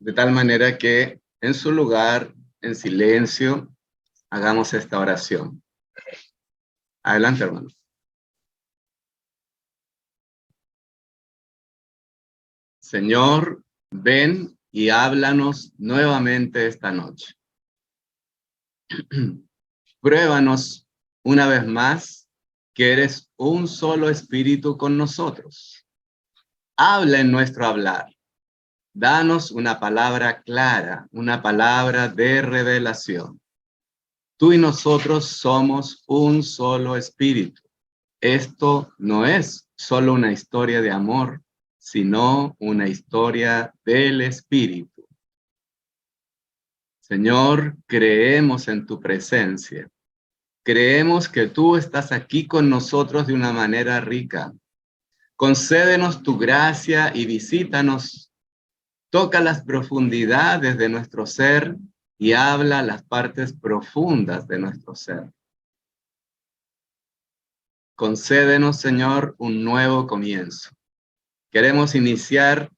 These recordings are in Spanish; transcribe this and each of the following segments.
De tal manera que en su lugar, en silencio, hagamos esta oración. Adelante, hermano. Señor, ven y háblanos nuevamente esta noche. Pruébanos una vez más que eres un solo espíritu con nosotros. Habla en nuestro hablar. Danos una palabra clara, una palabra de revelación. Tú y nosotros somos un solo espíritu. Esto no es solo una historia de amor, sino una historia del espíritu. Señor, creemos en tu presencia. Creemos que tú estás aquí con nosotros de una manera rica. Concédenos tu gracia y visítanos. Toca las profundidades de nuestro ser y habla las partes profundas de nuestro ser. Concédenos, Señor, un nuevo comienzo. Queremos iniciar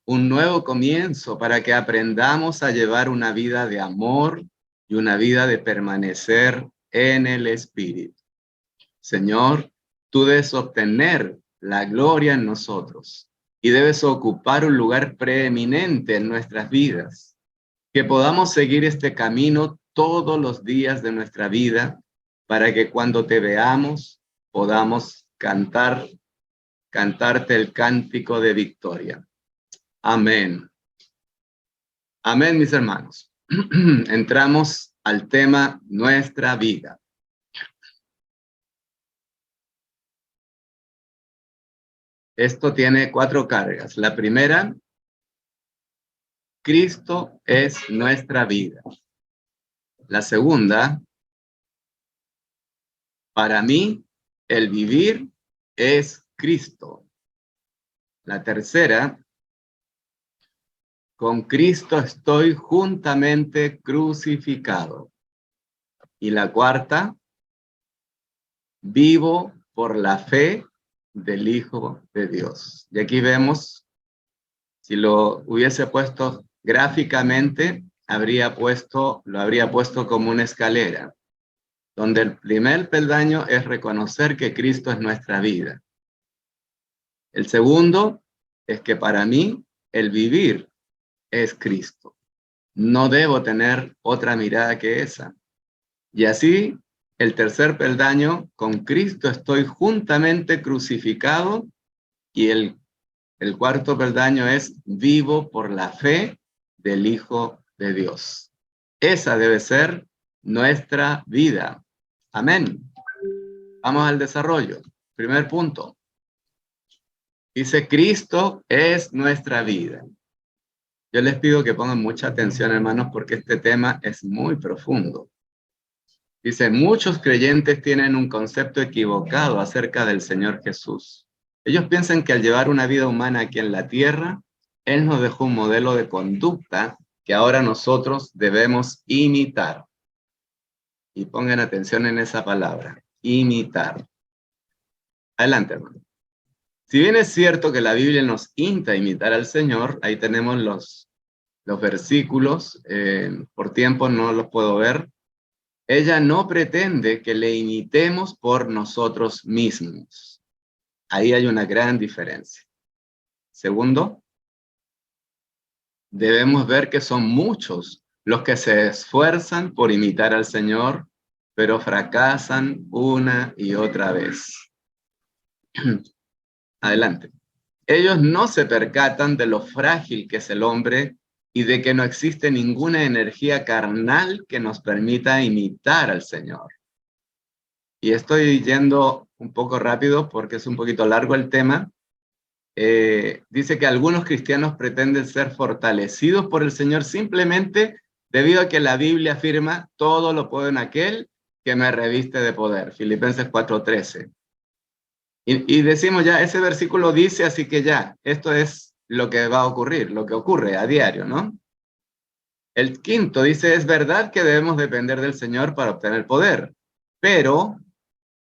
un nuevo comienzo para que aprendamos a llevar una vida de amor y una vida de permanecer en el Espíritu. Señor, tú debes obtener la gloria en nosotros y debes ocupar un lugar preeminente en nuestras vidas. Que podamos seguir este camino todos los días de nuestra vida para que cuando te veamos podamos cantarte el cántico de victoria. Amén. Amén, mis hermanos. Entramos al tema nuestra vida. Esto tiene 4 cargas. La primera, Cristo es nuestra vida. La segunda, para mí, el vivir es Cristo. La tercera, con Cristo estoy juntamente crucificado. Y la cuarta, vivo por la fe del Hijo de Dios. Y aquí vemos, si lo hubiese puesto gráficamente, lo habría puesto como una escalera, donde el primer peldaño es reconocer que Cristo es nuestra vida. El segundo es que para mí el vivir es Cristo. No debo tener otra mirada que esa. Y así, el tercer peldaño, con Cristo estoy juntamente crucificado, y el cuarto peldaño es vivo por la fe del Hijo de Dios. Esa debe ser nuestra vida. Amén. Vamos al desarrollo. Primer punto. Dice, Cristo es nuestra vida. Yo les pido que pongan mucha atención, hermanos, porque este tema es muy profundo. Dice, muchos creyentes tienen un concepto equivocado acerca del Señor Jesús. Ellos piensan que al llevar una vida humana aquí en la tierra, Él nos dejó un modelo de conducta que ahora nosotros debemos imitar. Y pongan atención en esa palabra, imitar. Adelante, hermano. Si bien es cierto que la Biblia nos insta a imitar al Señor, ahí tenemos los versículos, por tiempo no los puedo ver. Ella no pretende que le imitemos por nosotros mismos. Ahí hay una gran diferencia. Segundo, debemos ver que son muchos los que se esfuerzan por imitar al Señor, pero fracasan una y otra vez. Adelante. Ellos no se percatan de lo frágil que es el hombre y de que no existe ninguna energía carnal que nos permita imitar al Señor. Y estoy yendo un poco rápido porque es un poquito largo el tema. Dice que algunos cristianos pretenden ser fortalecidos por el Señor simplemente debido a que la Biblia afirma todo lo puedo en aquel que me reviste de poder. Filipenses 4:13. Y decimos ya, ese versículo dice, así que ya, esto es lo que va a ocurrir, lo que ocurre a diario, ¿no? El quinto dice, es verdad que debemos depender del Señor para obtener poder, pero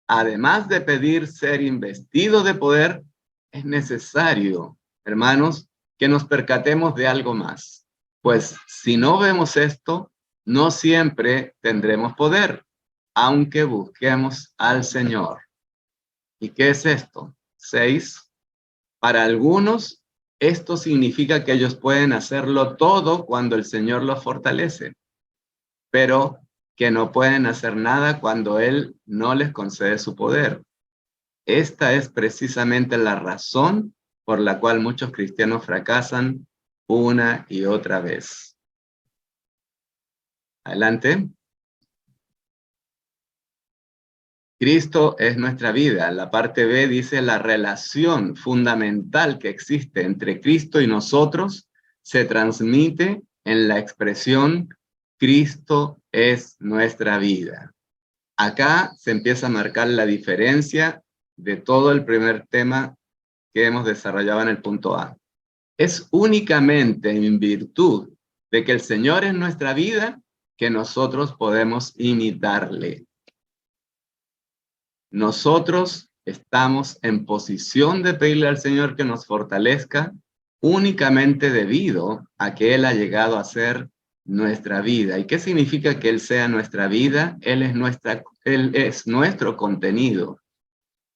además de pedir ser investidos de poder, es necesario, hermanos, que nos percatemos de algo más. Pues si no vemos esto, no siempre tendremos poder, aunque busquemos al Señor. ¿Y qué es esto? 6. Para algunos, esto significa que ellos pueden hacerlo todo cuando el Señor los fortalece, pero que no pueden hacer nada cuando Él no les concede su poder. Esta es precisamente la razón por la cual muchos cristianos fracasan una y otra vez. Adelante. Cristo es nuestra vida. La parte B dice la relación fundamental que existe entre Cristo y nosotros se transmite en la expresión Cristo es nuestra vida. Acá se empieza a marcar la diferencia de todo el primer tema que hemos desarrollado en el punto A. Es únicamente en virtud de que el Señor es nuestra vida que nosotros podemos imitarle. Nosotros estamos en posición de pedirle al Señor que nos fortalezca únicamente debido a que Él ha llegado a ser nuestra vida. ¿Y qué significa que Él sea nuestra vida? Él es nuestro contenido.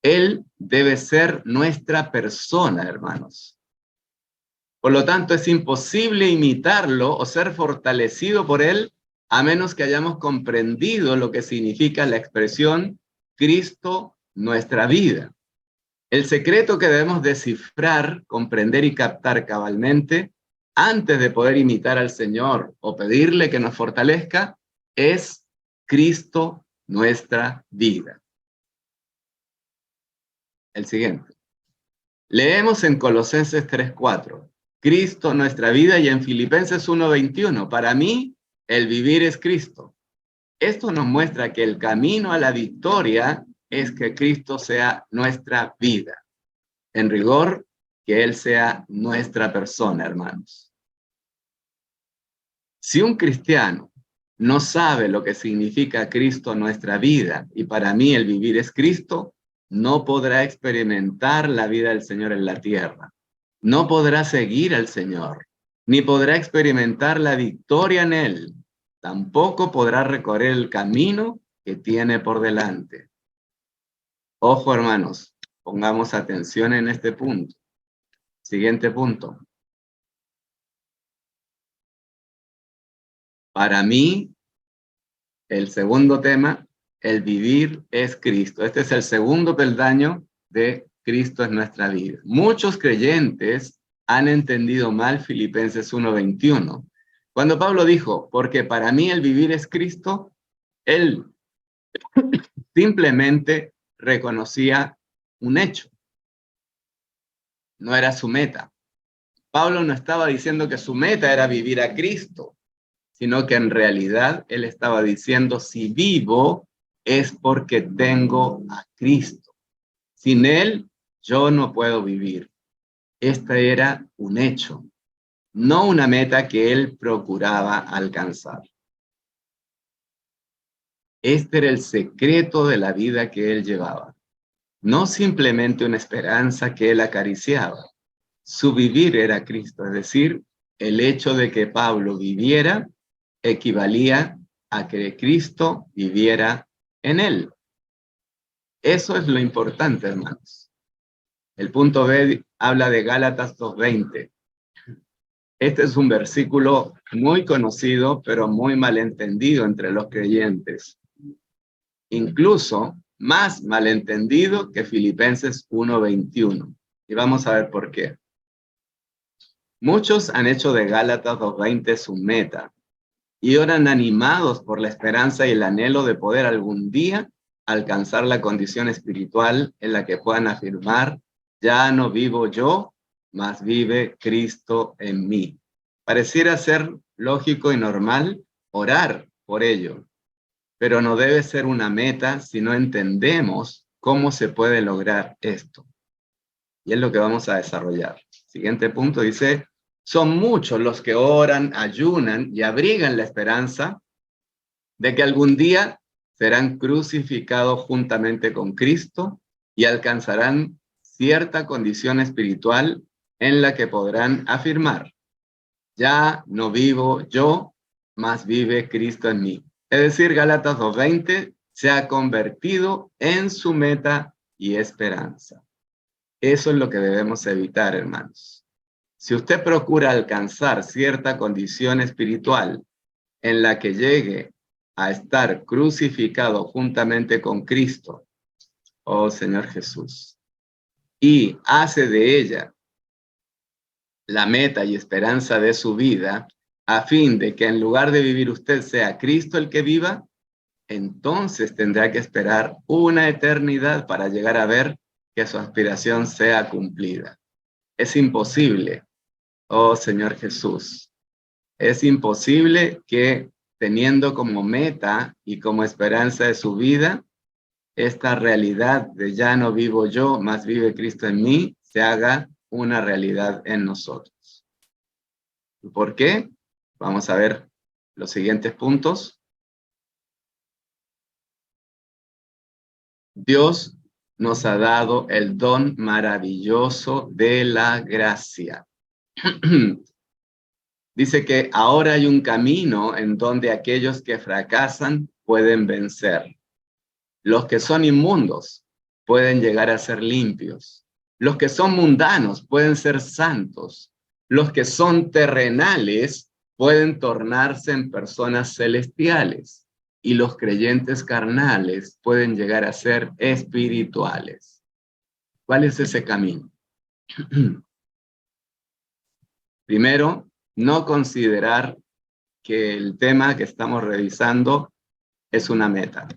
Él debe ser nuestra persona, hermanos. Por lo tanto, es imposible imitarlo o ser fortalecido por Él a menos que hayamos comprendido lo que significa la expresión Cristo, nuestra vida. El secreto que debemos descifrar, comprender y captar cabalmente antes de poder imitar al Señor o pedirle que nos fortalezca es Cristo, nuestra vida. El siguiente. Leemos en Colosenses 3:4. Cristo, nuestra vida, y en Filipenses 1:21. Para mí, el vivir es Cristo. Esto nos muestra que el camino a la victoria es que Cristo sea nuestra vida. En rigor, que Él sea nuestra persona, hermanos. Si un cristiano no sabe lo que significa Cristo nuestra vida, y para mí el vivir es Cristo, no podrá experimentar la vida del Señor en la tierra. No podrá seguir al Señor, ni podrá experimentar la victoria en Él. Tampoco podrá recorrer el camino que tiene por delante. Ojo, hermanos, pongamos atención en este punto. Siguiente punto. Para mí, el segundo tema, el vivir es Cristo. Este es el segundo peldaño de Cristo es nuestra vida. Muchos creyentes han entendido mal Filipenses 1:21. Cuando Pablo dijo, porque para mí el vivir es Cristo, él simplemente reconocía un hecho. No era su meta. Pablo no estaba diciendo que su meta era vivir a Cristo, sino que en realidad él estaba diciendo, si vivo es porque tengo a Cristo. Sin Él, yo no puedo vivir. Este era un hecho, no una meta que él procuraba alcanzar. Este era el secreto de la vida que él llevaba. No simplemente una esperanza que él acariciaba. Su vivir era Cristo, es decir, el hecho de que Pablo viviera equivalía a que Cristo viviera en él. Eso es lo importante, hermanos. El punto B habla de Gálatas 2:20. Este es un versículo muy conocido, pero muy malentendido entre los creyentes. Incluso más malentendido que Filipenses 1:21. Y vamos a ver por qué. Muchos han hecho de Gálatas 2:20 su meta y oran animados por la esperanza y el anhelo de poder algún día alcanzar la condición espiritual en la que puedan afirmar, ya no vivo yo, mas vive Cristo en mí. Pareciera ser lógico y normal orar por ello, pero no debe ser una meta si no entendemos cómo se puede lograr esto. Y es lo que vamos a desarrollar. Siguiente punto dice, son muchos los que oran, ayunan y abrigan la esperanza de que algún día serán crucificados juntamente con Cristo y alcanzarán cierta condición espiritual en la que podrán afirmar: ya no vivo yo, mas vive Cristo en mí. Es decir, Gálatas 2:20 se ha convertido en su meta y esperanza. Eso es lo que debemos evitar, hermanos. Si usted procura alcanzar cierta condición espiritual en la que llegue a estar crucificado juntamente con Cristo, oh Señor Jesús, y hace de ella la meta y esperanza de su vida, a fin de que en lugar de vivir usted sea Cristo el que viva, entonces tendrá que esperar una eternidad para llegar a ver que su aspiración sea cumplida. Es imposible, oh Señor Jesús, es imposible que teniendo como meta y como esperanza de su vida, esta realidad de ya no vivo yo, mas vive Cristo en mí, se haga una realidad en nosotros. ¿Por qué? Vamos a ver los siguientes puntos. Dios nos ha dado el don maravilloso de la gracia. Dice que ahora hay un camino en donde aquellos que fracasan pueden vencer. Los que son inmundos pueden llegar a ser limpios. Los que son mundanos pueden ser santos. Los que son terrenales pueden tornarse en personas celestiales. Y los creyentes carnales pueden llegar a ser espirituales. ¿Cuál es ese camino? Primero, no considerar que el tema que estamos revisando es una meta.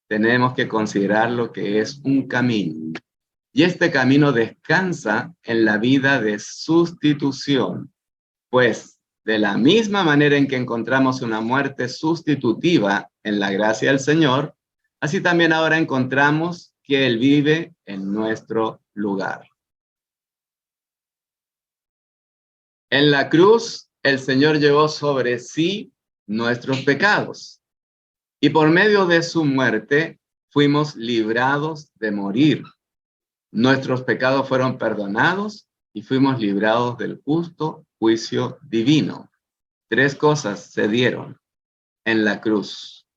Tenemos que considerar lo que es un camino. Y este camino descansa en la vida de sustitución, pues de la misma manera en que encontramos una muerte sustitutiva en la gracia del Señor, así también ahora encontramos que Él vive en nuestro lugar. En la cruz, el Señor llevó sobre sí nuestros pecados. Y por medio de su muerte, fuimos librados de morir. Nuestros pecados fueron perdonados y fuimos librados del justo juicio divino. 3 cosas se dieron en la cruz.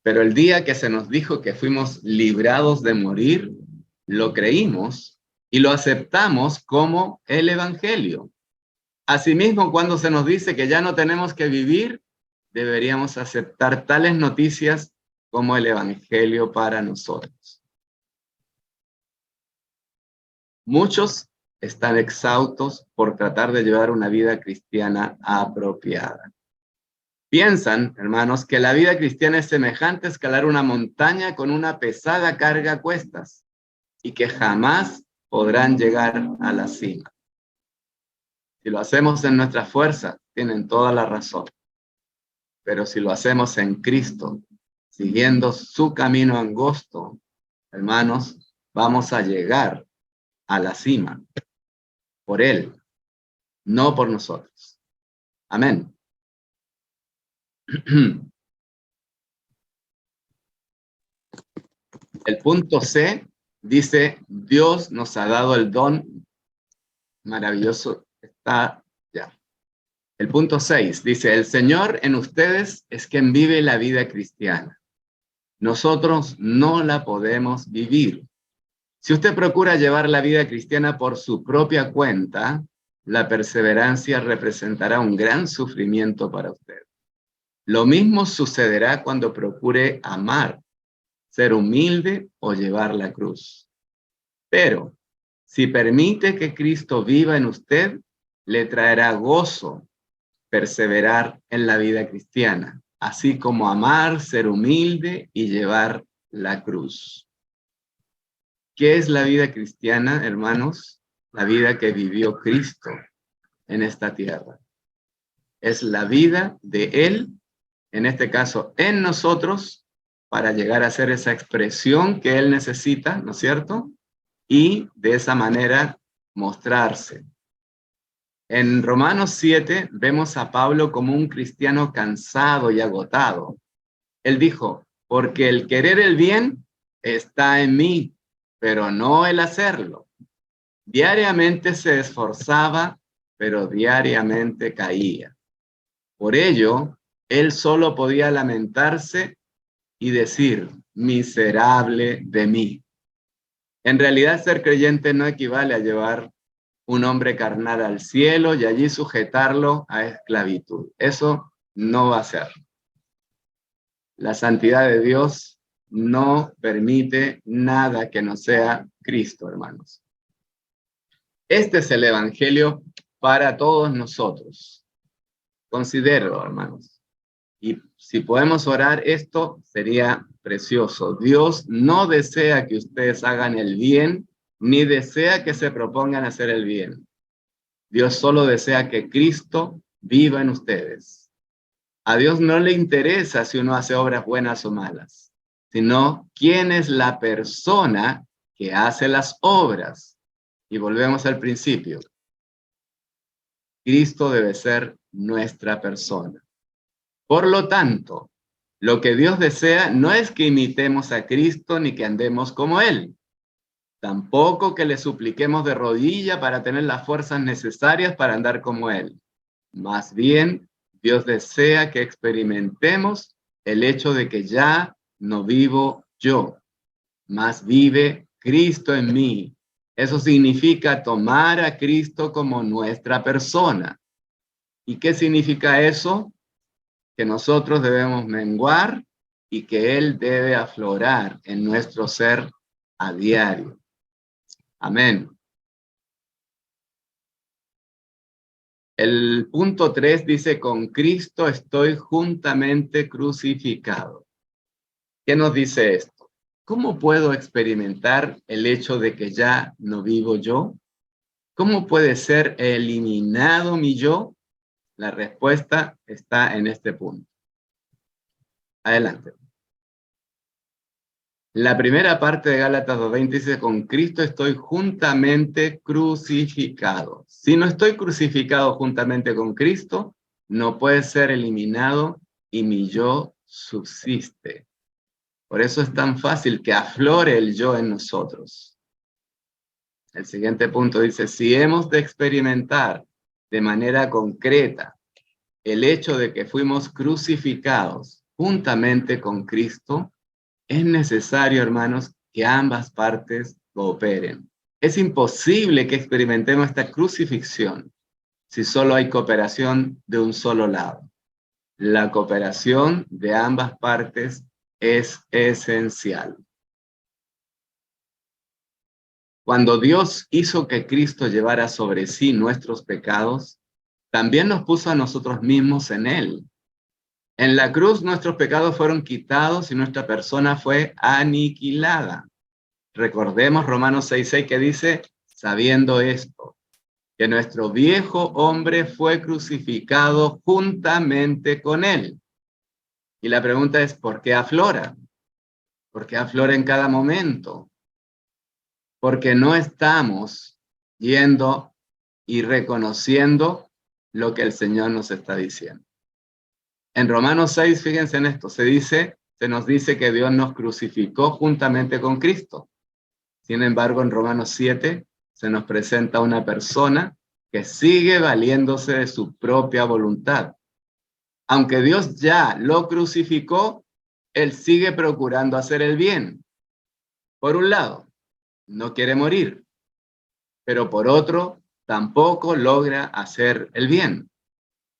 Pero el día que se nos dijo que fuimos librados de morir, lo creímos y lo aceptamos como el Evangelio. Asimismo, cuando se nos dice que ya no tenemos que vivir, deberíamos aceptar tales noticias como el Evangelio para nosotros. Muchos están exhaustos por tratar de llevar una vida cristiana apropiada. Piensan, hermanos, que la vida cristiana es semejante a escalar una montaña con una pesada carga a cuestas y que jamás podrán llegar a la cima. Si lo hacemos en nuestra fuerza, tienen toda la razón. Pero si lo hacemos en Cristo, siguiendo su camino angosto, hermanos, vamos a llegar a la cima por Él, no por nosotros. Amén. El punto C dice, Dios nos ha dado el don maravilloso. Está ya. El punto 6 dice, el Señor en ustedes es quien vive la vida cristiana. Nosotros no la podemos vivir. Si usted procura llevar la vida cristiana por su propia cuenta, la perseverancia representará un gran sufrimiento para usted. Lo mismo sucederá cuando procure amar, ser humilde o llevar la cruz. Pero si permite que Cristo viva en usted, le traerá gozo perseverar en la vida cristiana, así como amar, ser humilde y llevar la cruz. ¿Qué es la vida cristiana, hermanos? La vida que vivió Cristo en esta tierra. Es la vida de Él, en este caso en nosotros, para llegar a ser esa expresión que Él necesita, ¿no es cierto? Y de esa manera mostrarse. En Romanos 7 vemos a Pablo como un cristiano cansado y agotado. Él dijo, porque el querer el bien está en mí, pero no el hacerlo. Diariamente se esforzaba, pero diariamente caía. Por ello, él solo podía lamentarse y decir, miserable de mí. En realidad, ser creyente no equivale a llevar un hombre carnal al cielo y allí sujetarlo a esclavitud. Eso no va a ser. La santidad de Dios no permite nada que no sea Cristo, hermanos. Este es el evangelio para todos nosotros. Considéralo, hermanos. Y si podemos orar, esto sería precioso. Dios no desea que ustedes hagan el bien, ni desea que se propongan hacer el bien. Dios solo desea que Cristo viva en ustedes. A Dios no le interesa si uno hace obras buenas o malas, sino quién es la persona que hace las obras. Y volvemos al principio. Cristo debe ser nuestra persona. Por lo tanto, lo que Dios desea no es que imitemos a Cristo ni que andemos como Él. Tampoco que le supliquemos de rodilla para tener las fuerzas necesarias para andar como Él. Más bien, Dios desea que experimentemos el hecho de que ya no vivo yo, más vive Cristo en mí. Eso significa tomar a Cristo como nuestra persona. ¿Y qué significa eso? Que nosotros debemos menguar y que Él debe aflorar en nuestro ser a diario. Amén. El punto 3 dice, con Cristo estoy juntamente crucificado. ¿Qué nos dice esto? ¿Cómo puedo experimentar el hecho de que ya no vivo yo? ¿Cómo puede ser eliminado mi yo? La respuesta está en este punto. Adelante. La primera parte de Gálatas 2:20 dice, con Cristo estoy juntamente crucificado. Si no estoy crucificado juntamente con Cristo, no puede ser eliminado y mi yo subsiste. Por eso es tan fácil que aflore el yo en nosotros. El siguiente punto dice, si hemos de experimentar de manera concreta el hecho de que fuimos crucificados juntamente con Cristo, es necesario, hermanos, que ambas partes cooperen. Es imposible que experimentemos esta crucifixión si solo hay cooperación de un solo lado. La cooperación de ambas partes es esencial. Cuando Dios hizo que Cristo llevara sobre sí nuestros pecados, también nos puso a nosotros mismos en Él. En la cruz nuestros pecados fueron quitados y nuestra persona fue aniquilada. Recordemos Romanos 6:6 que dice, sabiendo esto, que nuestro viejo hombre fue crucificado juntamente con Él. Y la pregunta es, ¿por qué aflora? ¿Por qué aflora en cada momento? Porque no estamos yendo y reconociendo lo que el Señor nos está diciendo. En Romanos 6, fíjense en esto, se nos dice que Dios nos crucificó juntamente con Cristo. Sin embargo, en Romanos 7 se nos presenta una persona que sigue valiéndose de su propia voluntad. Aunque Dios ya lo crucificó, Él sigue procurando hacer el bien. Por un lado, no quiere morir, pero por otro, tampoco logra hacer el bien.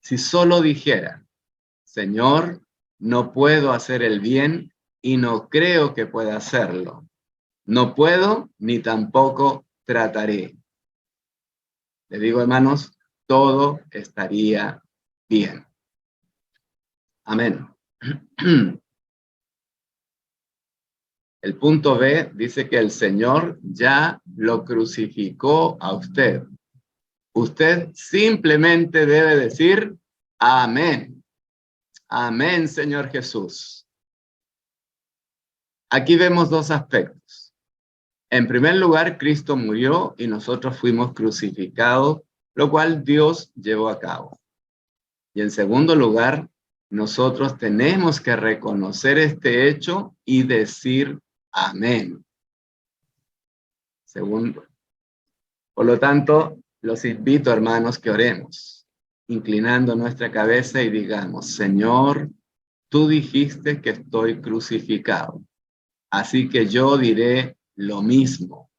Si solo dijera, Señor, no puedo hacer el bien y no creo que pueda hacerlo. No puedo ni tampoco trataré. Les digo, hermanos, todo estaría bien. Amén. El punto B dice que el Señor ya lo crucificó a usted. Usted simplemente debe decir, amén. Amén, Señor Jesús. Aquí vemos dos aspectos. En primer lugar, Cristo murió y nosotros fuimos crucificados, lo cual Dios llevó a cabo. Y en segundo lugar, nosotros tenemos que reconocer este hecho y decir amén. Segundo, Por lo tanto, los invito, hermanos, que oremos, inclinando nuestra cabeza y digamos, Señor, tú dijiste que estoy crucificado, así que yo diré lo mismo.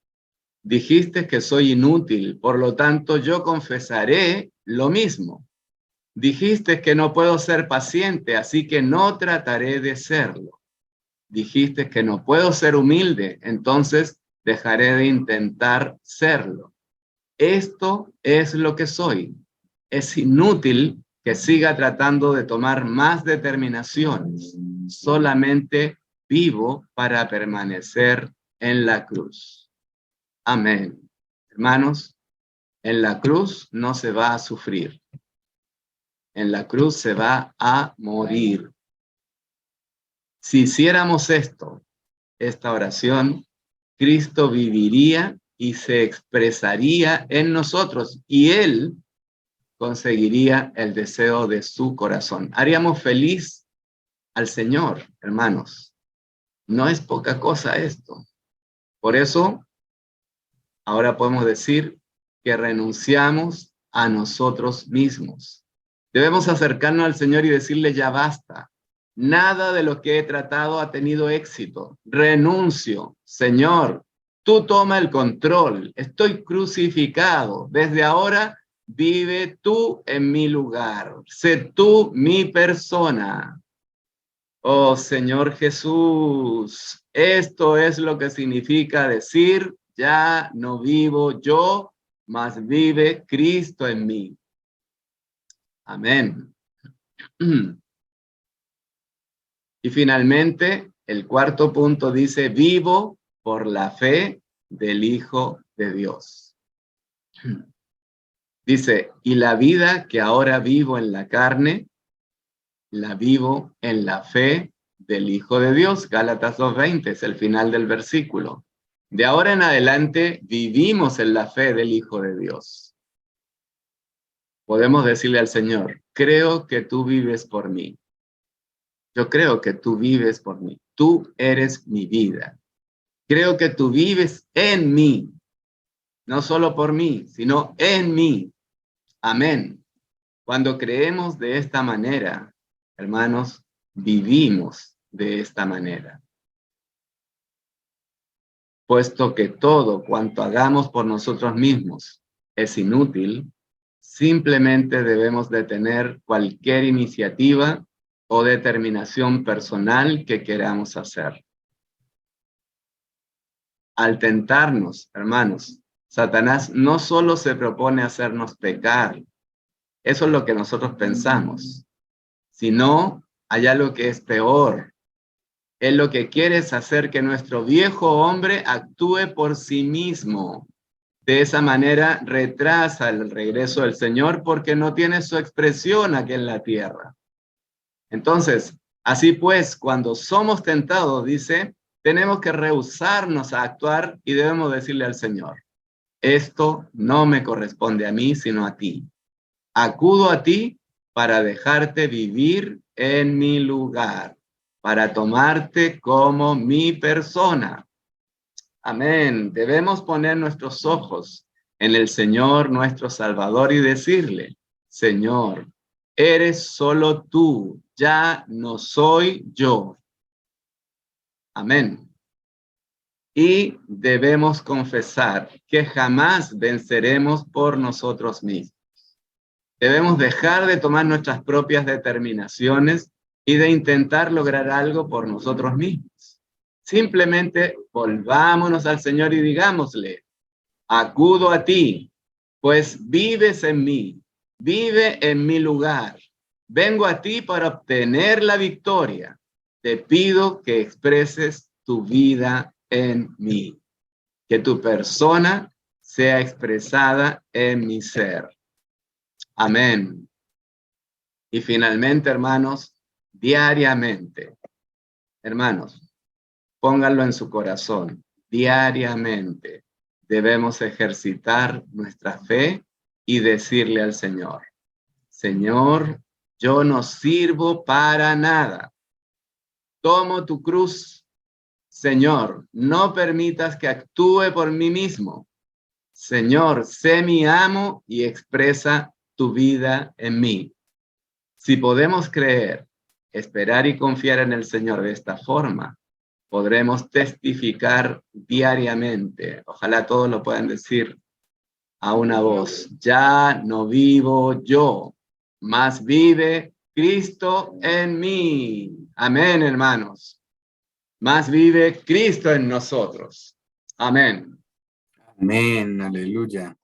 Dijiste que soy inútil, por lo tanto yo confesaré lo mismo. Dijiste que no puedo ser paciente, así que no trataré de serlo. Dijiste que no puedo ser humilde, entonces dejaré de intentar serlo. Esto es lo que soy. Es inútil que siga tratando de tomar más determinaciones. Solamente vivo para permanecer en la cruz. Amén. Hermanos, en la cruz no se va a sufrir. En la cruz se va a morir. Si hiciéramos esta oración, Cristo viviría y se expresaría en nosotros y Él conseguiría el deseo de su corazón. Haríamos feliz al Señor, hermanos. No es poca cosa esto. Por eso, ahora podemos decir que renunciamos a nosotros mismos. Debemos acercarnos al Señor y decirle, ya basta. Nada de lo que he tratado ha tenido éxito. Renuncio. Señor, tú toma el control. Estoy crucificado. Desde ahora, vive tú en mi lugar. Sé tú mi persona. Oh Señor Jesús, esto es lo que significa decir, ya no vivo yo, mas vive Cristo en mí. Amén. Y finalmente, el cuarto punto dice, vivo por la fe del Hijo de Dios. Dice, y la vida que ahora vivo en la carne, la vivo en la fe del Hijo de Dios. Gálatas 2:20 es el final del versículo. De ahora en adelante vivimos en la fe del Hijo de Dios. Podemos decirle al Señor, creo que tú vives por mí. Yo creo que tú vives por mí. Tú eres mi vida. Creo que tú vives en mí. No solo por mí, sino en mí. Amén. Cuando creemos de esta manera, hermanos, vivimos de esta manera. Puesto que todo cuanto hagamos por nosotros mismos es inútil, simplemente debemos detener cualquier iniciativa o determinación personal que queramos hacer. Al tentarnos, hermanos, Satanás no solo se propone hacernos pecar, eso es lo que nosotros pensamos, sino hay algo que es peor. Él lo que quiere es hacer que nuestro viejo hombre actúe por sí mismo. De esa manera retrasa el regreso del Señor porque no tiene su expresión aquí en la tierra. Entonces, así pues, cuando somos tentados, dice, tenemos que rehusarnos a actuar y debemos decirle al Señor, esto no me corresponde a mí, sino a ti. Acudo a ti para dejarte vivir en mi lugar, para tomarte como mi persona. Amén. Debemos poner nuestros ojos en el Señor, nuestro Salvador, y decirle, Señor, eres solo tú, ya no soy yo. Amén. Y debemos confesar que jamás venceremos por nosotros mismos. Debemos dejar de tomar nuestras propias determinaciones y de intentar lograr algo por nosotros mismos. Simplemente volvámonos al Señor y digámosle, acudo a ti, pues vives en mí, vive en mi lugar. Vengo a ti para obtener la victoria. Te pido que expreses tu vida en mí, que tu persona sea expresada en mi ser. Amén. Y finalmente, hermanos, diariamente, hermanos, pónganlo en su corazón, diariamente debemos ejercitar nuestra fe y decirle al Señor, Señor, yo no sirvo para nada. Tomo tu cruz, Señor, no permitas que actúe por mí mismo. Señor, sé mi amo y expresa tu vida en mí. Si podemos creer, esperar y confiar en el Señor de esta forma, podremos testificar diariamente. Ojalá todos lo puedan decir a una voz. Ya no vivo yo, mas vive Cristo en mí. Amén, hermanos. Más vive Cristo en nosotros. Amén. Amén, aleluya.